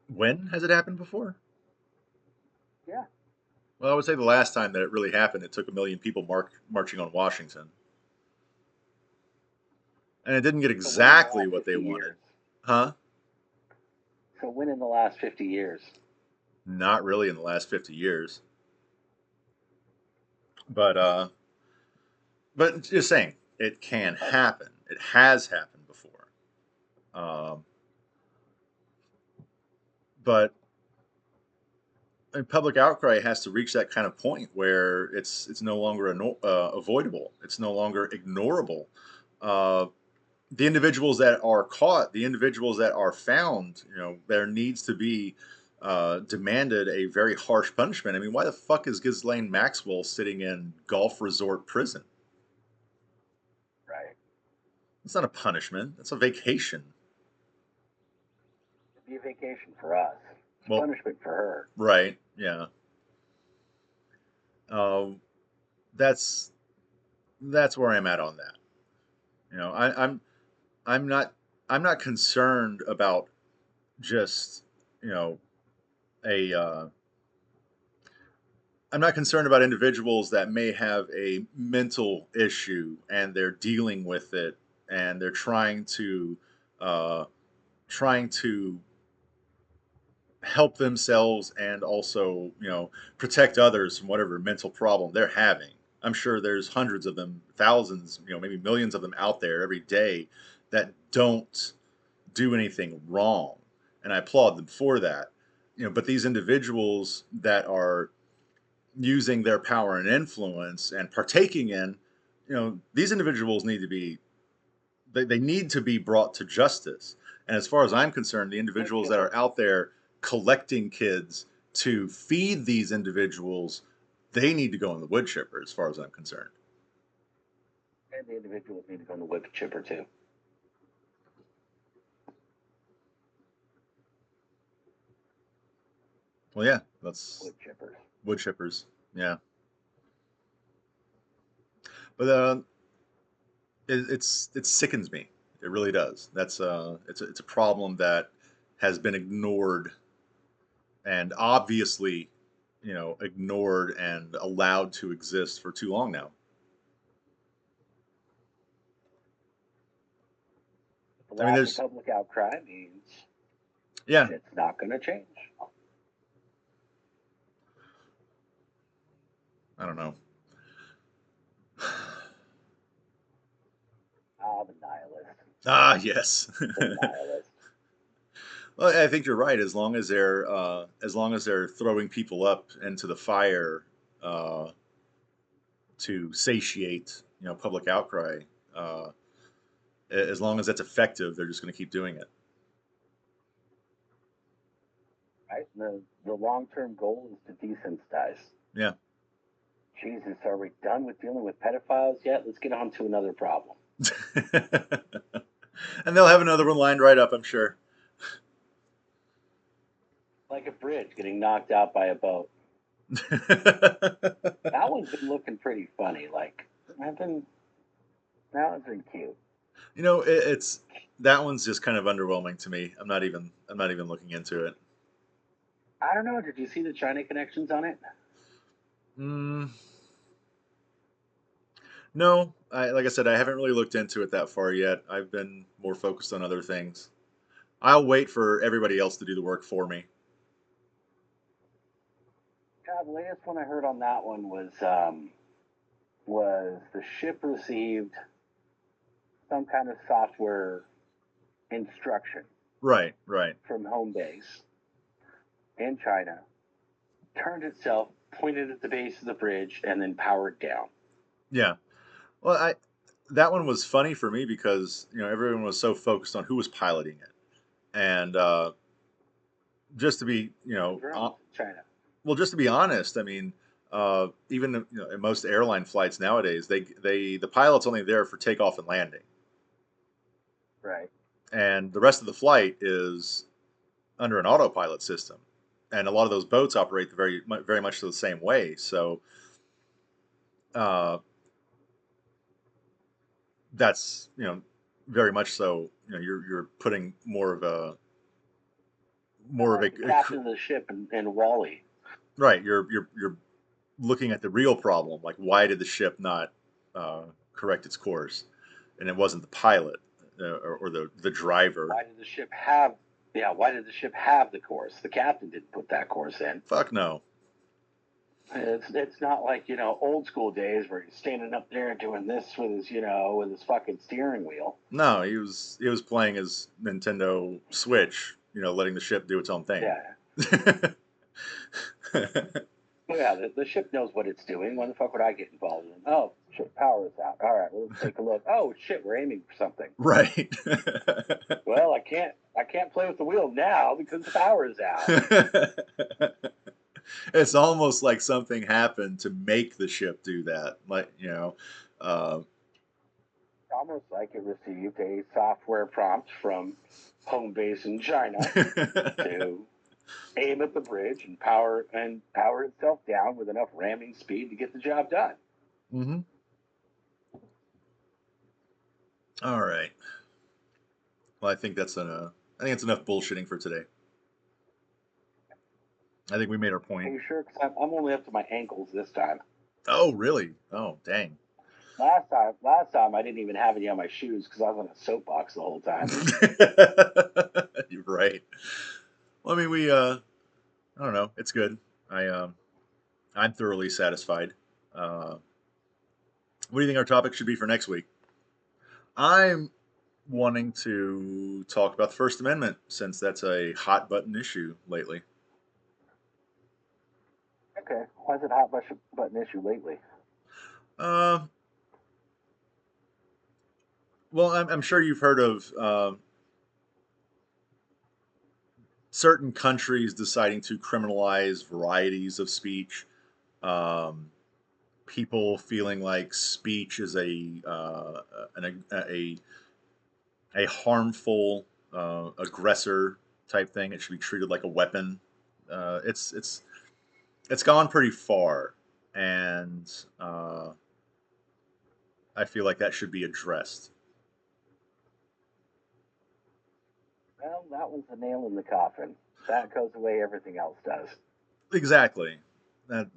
when has it happened before? Yeah. Well, I would say the last time that it really happened, it took a million people marching on Washington, and it didn't get So when in the exactly last what they 50 wanted, years? huh? So when in the last 50 years? Not really in the last 50 years. But just saying, it can happen. It has happened before. Um, but public outcry has to reach that kind of point where it's no longer avoidable. It's no longer ignorable. Uh, the individuals that are caught, the individuals that are found, there needs to be demanded a very harsh punishment. I mean, why the fuck is Ghislaine Maxwell sitting in Golf Resort prison? Right. It's not a punishment. It's a vacation. It'd be a vacation for us. It's Well, punishment for her. right, yeah. Uh, that's that's where I'm at on that. I'm not I'm not concerned about just you know a I'm not concerned about individuals that may have a mental issue and they're dealing with it and they're uh, trying to help themselves and also protect others from whatever mental problem they're having. I'm sure there's hundreds of them, thousands, maybe millions of them out there every day that don't do anything wrong, and I applaud them for that. But these individuals that are using their power and influence and partaking in, these individuals need to be they need to be brought to justice. And as far as I'm concerned, the And individuals that are killers. out there collecting kids to feed these individuals, they need to go in the wood chipper, as far as I'm concerned. And the individuals need to go in the wood chipper too. Well, yeah, that's Wood chippers. wood chippers. Yeah, but it sickens me. It really does. It's a problem that has been ignored and obviously, ignored and allowed to exist for too long now. The I mean, lack of there's public outcry means yeah, it's not going to change. I don't know. Ah, the nihilist. Ah, yes. The nihilist. Well, I think you're right. As long as they're throwing people up into the fire uh, to satiate, public outcry. Uh, as long as that's effective, they're just going to keep doing it. Right? The long term goal is to desensitize. Yeah. Jesus, are we done with dealing with pedophiles yet? Let's get on to another problem. And they'll have another one lined right up, I'm sure. Like a bridge getting knocked out by a boat. That one's been looking pretty funny. Like, I've been, that one's been cute. It's that one's just kind of underwhelming to me. I'm not even looking into it. I don't know. Did you see the China connections on it? Mm, no, like I said, I haven't really looked into it that far yet. I've been more focused on other things. I'll wait for everybody else to do the work for me. The latest one I heard on that one was the ship received some kind of software instruction Right, right. from home base in China, turned itself, pointed at the base of the bridge, and then powered down. Yeah. Well, I that one was funny for me because everyone was so focused on who was piloting it, and just to be Some drones in China. well, just to be honest, I mean, even in most airline flights nowadays, the pilot's only there for takeoff and landing, Right. and the rest of the flight is under an autopilot system, and a lot of those boats operate very much the same way. So uh, that's very much so. You're putting Kind more of of a like the captain of the ship in Wally. right. You're looking at the real problem, like why did the ship not correct its course, and it wasn't the pilot or the driver. Why did the ship have? Yeah. Why did the ship have the course? The captain didn't put that course in. Fuck no. It's not like old school days where he's standing up there doing this with his fucking steering wheel. No, he was playing his Nintendo Switch, letting the ship do its own thing. Yeah. Well, yeah, the ship knows what it's doing. When the fuck would I get involved in? Oh, shit, power is out. All right, well, let's take a look. Oh shit, we're aiming for something. Right. Well, I can't play with the wheel now because the power is out. It's almost like something happened to make the ship do that. Like, uh, Almost like it received a software prompt from home base in China to aim at the bridge and power itself down with enough ramming speed to get the job done. hmm All right. Well, I think it's enough bullshitting for today. I think we made our Are point. you sure? Because I'm only up to my ankles this time. Oh, really? Oh, dang. Last time I didn't even have any on my shoes because I was on a soapbox the whole time. You're right. Well, I mean, I don't know. It's good. I'm thoroughly satisfied. What do you think our topic should be for next week? I'm wanting to talk about the First Amendment since that's a hot button issue lately. Okay, why is it a hot button issue lately? Uh, well, I'm sure you've heard of certain countries deciding to criminalize varieties of speech. Um, People feeling like speech is a harmful aggressor type thing. It should be treated like a weapon. It's gone pretty far, and I feel like that should be addressed. Well, that was the nail in the coffin. That goes away, everything else does. Exactly. That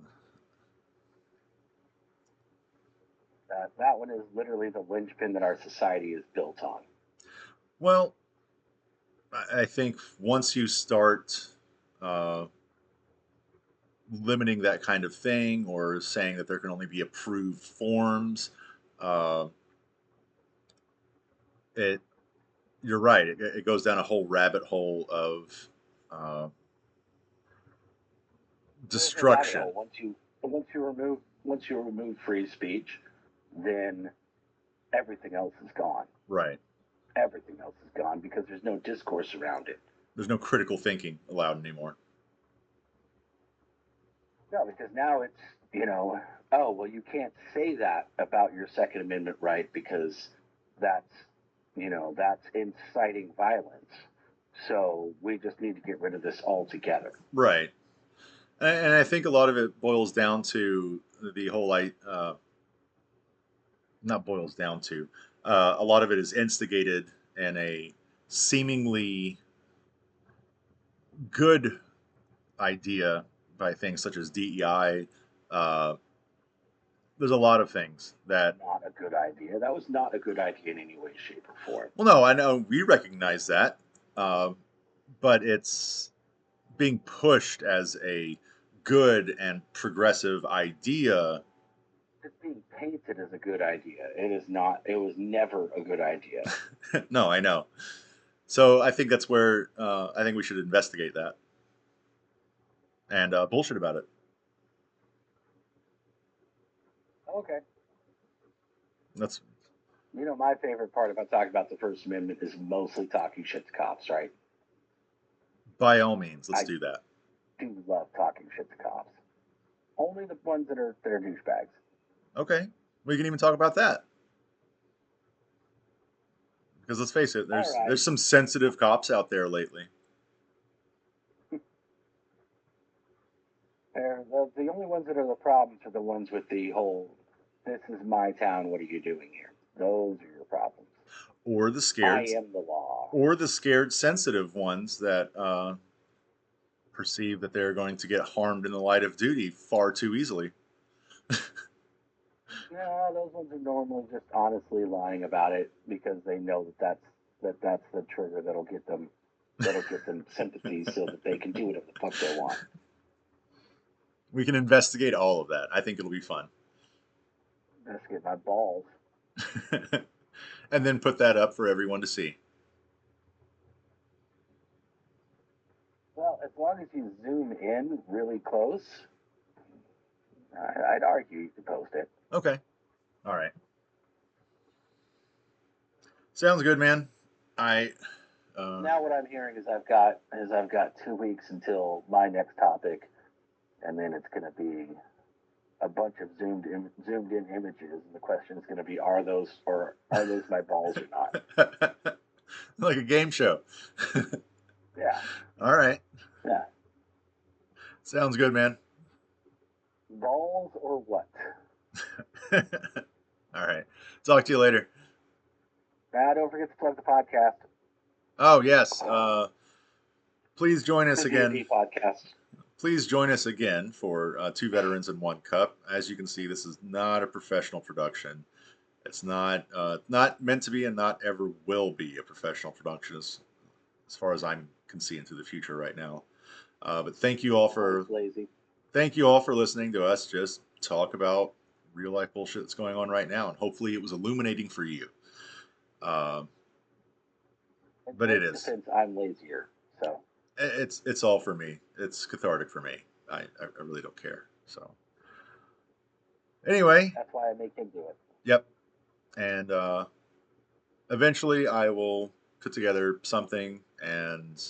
That one is literally the linchpin that our society is built on. well, I think once you start uh, limiting that kind of thing, or saying that there can only be approved forms, uh, it you're right. It goes down a whole rabbit hole of uh, There's a rabbit hole. destruction. Once you remove free speech, then everything else is gone. Right. Everything else is gone because there's no discourse around it. There's no critical thinking allowed anymore. No, because now it's, oh, well, you can't say that about your Second Amendment right because that's, that's inciting violence. So we just need to get rid of this altogether. Right. And I think a lot of it boils down to the whole not boils down to a lot of it is instigated in a seemingly good idea by things such as DEI. Uh, there's a lot of things that, Not a good idea. That was not a good idea in any way, shape, or form. well, no, I know we recognize that, uh, but it's being pushed as a good and progressive idea. It's being painted as a good idea. It is not. It was never a good idea. No, I know. So I think that's where I think we should investigate that and bullshit about it. Okay. That's My favorite part about talking about the First Amendment is mostly talking shit to cops, right? by all means, let's I do that. do love talking shit to cops. Only the ones that are douchebags. Okay, we can even talk about that because let's face it, All right. there's some sensitive cops out there lately. The only ones that are the problems are the ones with the whole, this is my town, what are you doing here? Those are your problems. Or I am the law. the scared, sensitive ones that perceive that they're going to get harmed in the light of duty far too easily. No, those ones are normally just honestly lying about it because they know that's the trigger that'll get them sympathy so that they can do whatever the fuck they want. We can investigate all of that. I think it'll be fun. Just get my balls. And then put that up for everyone to see. Well, as long as you zoom in really close, I'd argue you could post it. Okay. All right. Sounds good, man. I Now what I'm hearing is I've got 2 weeks until my next topic, and then it's going to be a bunch of zoomed in images, and the question is going to be are those my balls or not? like a game show. Yeah, All right. yeah, Sounds good, man. balls or what? All right. Talk to you later. Don't forget to plug the podcast, Oh, yes. Please join us the again. D&D podcast. Please join us again for Two Veterans in One Cup. As you can see, this is not a professional production. It's not meant to be, and not ever will be a professional production, as far as I can see into the future right now. But thank you all for lazy. Thank you all for listening to us just talk about real life bullshit that's going on right now, and hopefully it was illuminating for you. Uh, but it is. Defense, I'm lazier, so It's all for me. It's cathartic for me. I really don't care. So anyway, that's why I make him do it. yep. And eventually I will put together something, and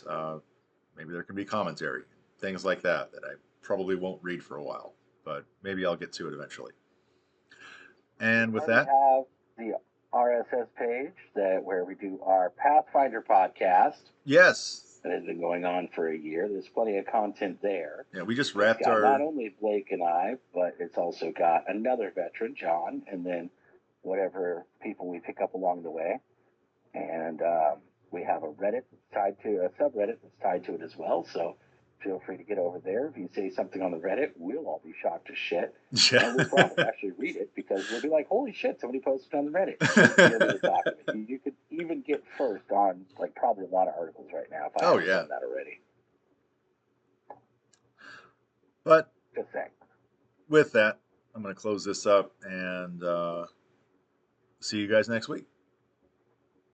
maybe there can be commentary, things like that I probably won't read for a while, but maybe I'll get to it eventually. And with We that, have the RSS page where we do our Pathfinder podcast yes, that has been going on for a year. There's plenty of content there. yeah, we just It's wrapped got not our only Blake and I, but it's also got another veteran, John, and then whatever people we pick up along the way. And we have a Reddit tied to a subreddit that's tied to it as well. So feel free to get over there. If you say something on the Reddit, we'll all be shocked as shit. yeah. And we'll probably actually read it because we'll be like, holy shit, somebody posted on the Reddit. You'll be document. You could even get first on like probably a lot of articles right now if I haven't done that already. But just saying. With that, I'm going to close this up and see you guys next week.